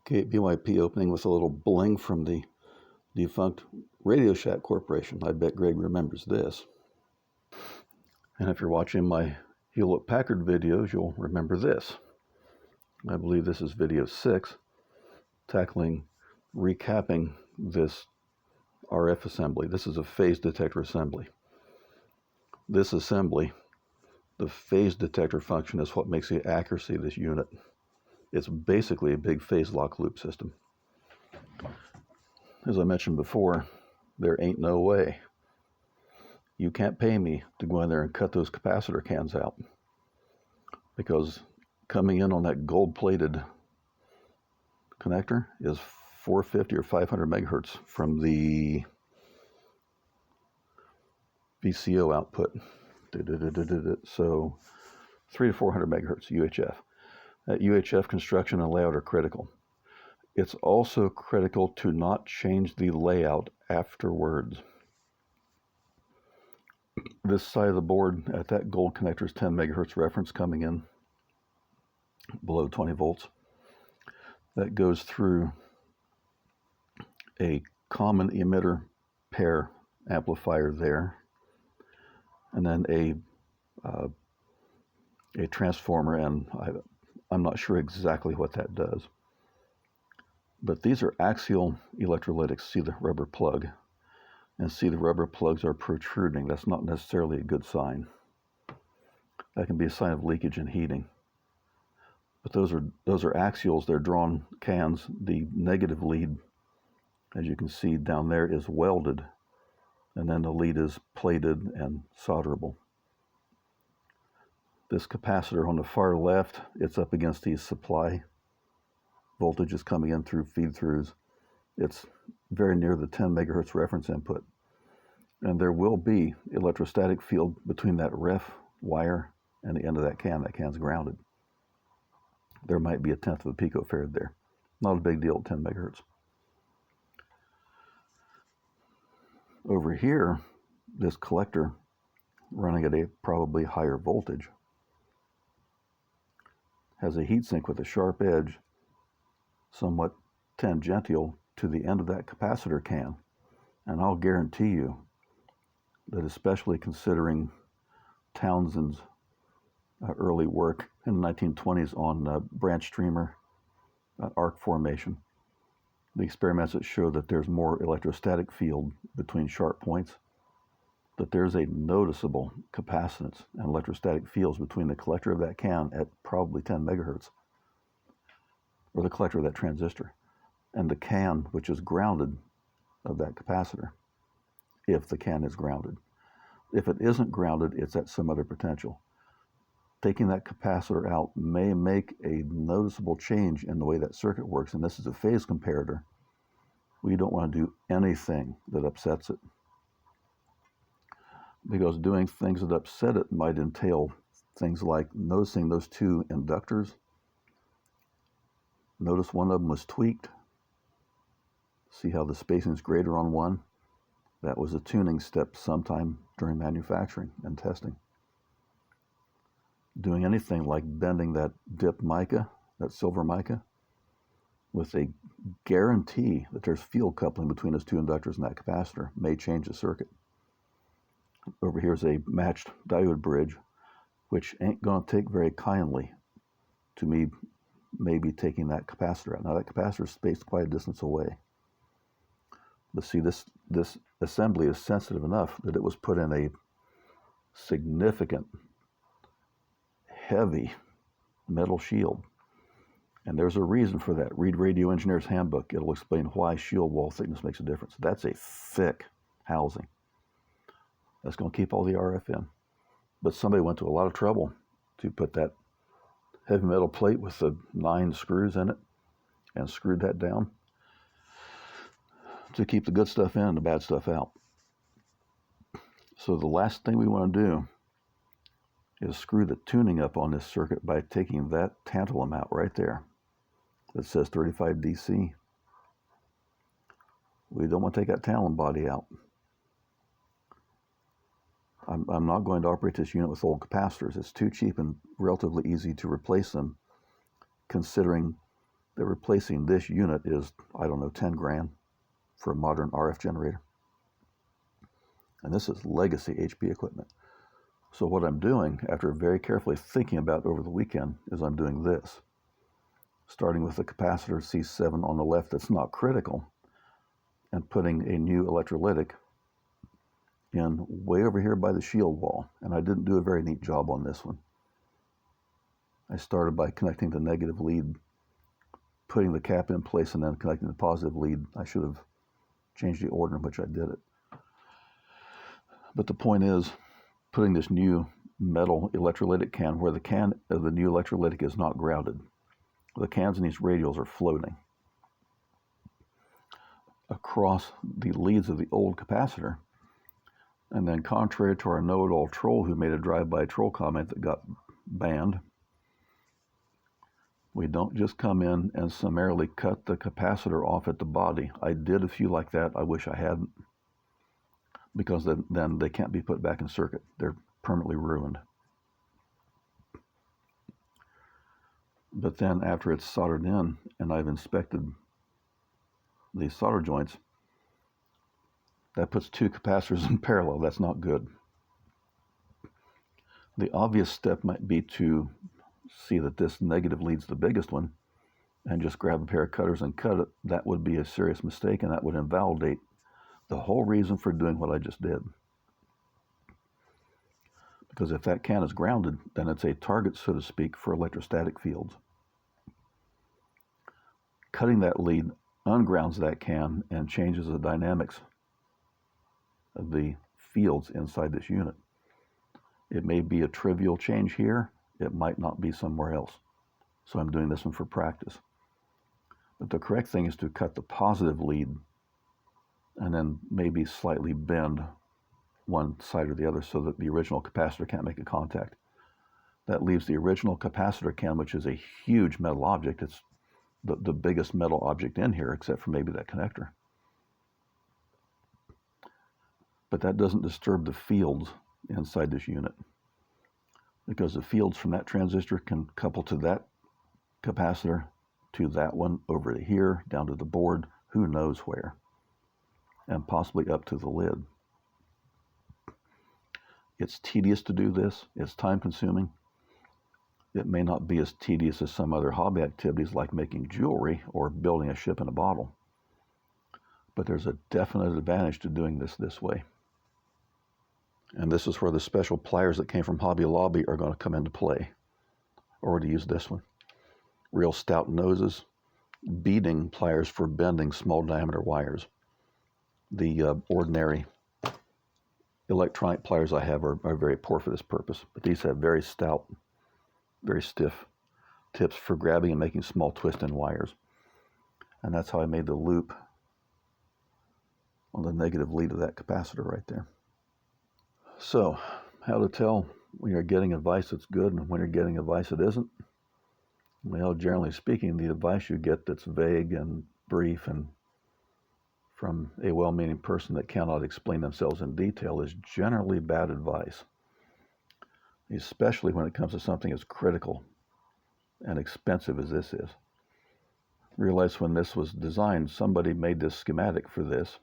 Okay, BYP opening with a little bling from the defunct Radio Shack Corporation. I bet Greg remembers this. And if you're watching my Hewlett-Packard videos, you'll remember this. I believe this is video 6, recapping this RF assembly. This is a phase detector assembly. This assembly, the phase detector function, is what makes the accuracy of this unit. It's basically a big phase lock loop system. As I mentioned before, there ain't no way. You can't pay me to go in there and cut those capacitor cans out, because coming in on that gold-plated connector is 450 or 500 megahertz from the VCO output. So 300 to 400 megahertz UHF. That UHF construction and layout are critical. It's also critical to not change the layout afterwards. This side of the board at that gold connector is 10 megahertz reference coming in below 20 volts. That goes through a common emitter pair amplifier there, and then a transformer, and I'm not sure exactly what that does. But these are axial electrolytics. See the rubber plug, and see the rubber plugs are protruding. That's not necessarily a good sign. That can be a sign of leakage and heating. But those are axials. They're drawn cans. The negative lead, as you can see down there, is welded, and then the lead is plated and solderable. This capacitor on the far left, it's up against these supply voltages coming in through feed-throughs. It's very near the 10 megahertz reference input. And there will be electrostatic field between that ref wire and the end of that can. That can's grounded. There might be a tenth of a picofarad there. Not a big deal at 10 megahertz. Over here, this collector, running at a probably higher voltage, has a heatsink with a sharp edge, somewhat tangential to the end of that capacitor can. And I'll guarantee you that, especially considering Townsend's early work in the 1920s on branch streamer arc formation, the experiments that show that there's more electrostatic field between sharp points, that there's a noticeable capacitance and electrostatic fields between the collector of that can at probably 10 megahertz, or the collector of that transistor, and the can, which is grounded, of that capacitor, if the can is grounded. If it isn't grounded, it's at some other potential. Taking that capacitor out may make a noticeable change in the way that circuit works, and this is a phase comparator. We don't want to do anything that upsets it, because doing things that upset it might entail things like noticing those two inductors. Notice one of them was tweaked. See how the spacing is greater on one? That was a tuning step sometime during manufacturing and testing. Doing anything like bending that dip mica, that silver mica, with a guarantee that there's field coupling between those two inductors and that capacitor, may change the circuit. Over here is a matched diode bridge, which ain't going to take very kindly to me maybe taking that capacitor out. Now that capacitor is spaced quite a distance away. But see, this assembly is sensitive enough that it was put in a significant, heavy metal shield. And there's a reason for that. Read Radio Engineer's Handbook. It'll explain why shield wall thickness makes a difference. That's a thick housing. That's going to keep all the RF in. But somebody went to a lot of trouble to put that heavy metal plate with the 9 screws in it and screwed that down to keep the good stuff in and the bad stuff out. So the last thing we want to do is screw the tuning up on this circuit by taking that tantalum out right there that says 35 DC. We don't want to take that tantalum body out. I'm not going to operate this unit with old capacitors. It's too cheap and relatively easy to replace them, considering that replacing this unit is, I don't know, 10 grand for a modern RF generator. And this is legacy HP equipment. So what I'm doing, after very carefully thinking about it over the weekend, is I'm doing this. Starting with the capacitor C7 on the left that's not critical, and putting a new electrolytic in way over here by the shield wall. And I didn't do a very neat job on this one. I started by connecting the negative lead, putting the cap in place, and then connecting the positive lead. I should have changed the order in which I did it. But the point is, putting this new metal electrolytic can where the can of the new electrolytic is not grounded. The cans in these radials are floating across the leads of the old capacitor. And then, contrary to our know-it-all troll who made a drive-by troll comment that got banned, we don't just come in and summarily cut the capacitor off at the body. I did a few like that. I wish I hadn't, because then they can't be put back in circuit. They're permanently ruined. But then after it's soldered in and I've inspected the solder joints, that puts two capacitors in parallel. That's not good. The obvious step might be to see that this negative leads the biggest one and just grab a pair of cutters and cut it. That would be a serious mistake, and that would invalidate the whole reason for doing what I just did. Because if that can is grounded, then it's a target, so to speak, for electrostatic fields. Cutting that lead ungrounds that can and changes the dynamics of the fields inside this unit. It may be a trivial change here. It might not be somewhere else. So I'm doing this one for practice. But the correct thing is to cut the positive lead and then maybe slightly bend one side or the other so that the original capacitor can't make a contact. That leaves the original capacitor can, which is a huge metal object. It's the biggest metal object in here, except for maybe that connector. But that doesn't disturb the fields inside this unit, because the fields from that transistor can couple to that capacitor, to that one, over to here, down to the board, who knows where, and possibly up to the lid. It's tedious to do this. It's time consuming. It may not be as tedious as some other hobby activities like making jewelry or building a ship in a bottle. But there's a definite advantage to doing this way. And this is where the special pliers that came from Hobby Lobby are going to come into play. Or to use this one. Real stout noses, beading pliers for bending small diameter wires. The ordinary electronic pliers I have are very poor for this purpose, but these have very stout, very stiff tips for grabbing and making small twist-in wires. And that's how I made the loop on the negative lead of that capacitor right there. So, how to tell when you're getting advice that's good and when you're getting advice that isn't? Well, generally speaking, the advice you get that's vague and brief and from a well-meaning person that cannot explain themselves in detail is generally bad advice, especially when it comes to something as critical and expensive as this is. Realize when this was designed, somebody made this schematic for this.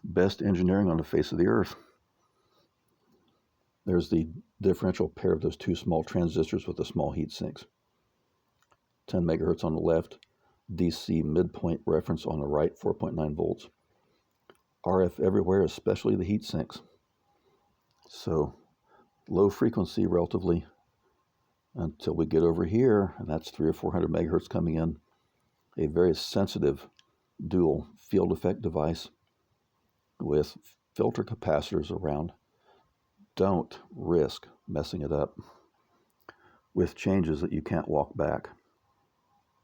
Best engineering on the face of the earth. There's the differential pair of those two small transistors with the small heat sinks. 10 megahertz on the left, DC midpoint reference on the right, 4.9 volts. RF everywhere, especially the heat sinks. So low frequency relatively until we get over here, and that's 300 or 400 megahertz coming in. A very sensitive dual field effect device with filter capacitors around. Don't risk messing it up with changes that you can't walk back.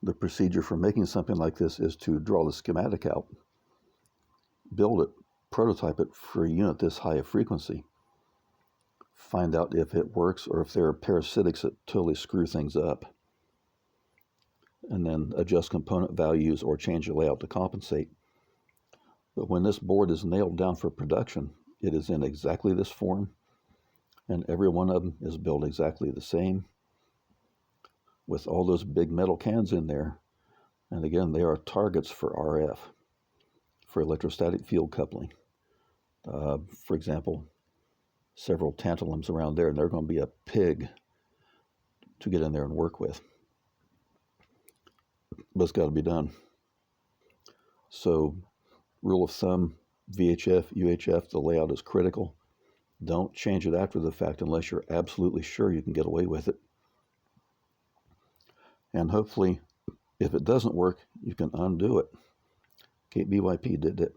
The procedure for making something like this is to draw the schematic out, build it, prototype it for a unit this high of frequency, find out if it works or if there are parasitics that totally screw things up, and then adjust component values or change the layout to compensate. But when this board is nailed down for production, it is in exactly this form, and every one of them is built exactly the same. with all those big metal cans in there. And again, they are targets for RF, for electrostatic field coupling. For example, several tantalums around there, and they're going to be a pig to get in there and work with. But it's got to be done. So, rule of thumb, VHF, UHF, the layout is critical. Don't change it after the fact unless you're absolutely sure you can get away with it. And hopefully, if it doesn't work, you can undo it. Kate BYP did it.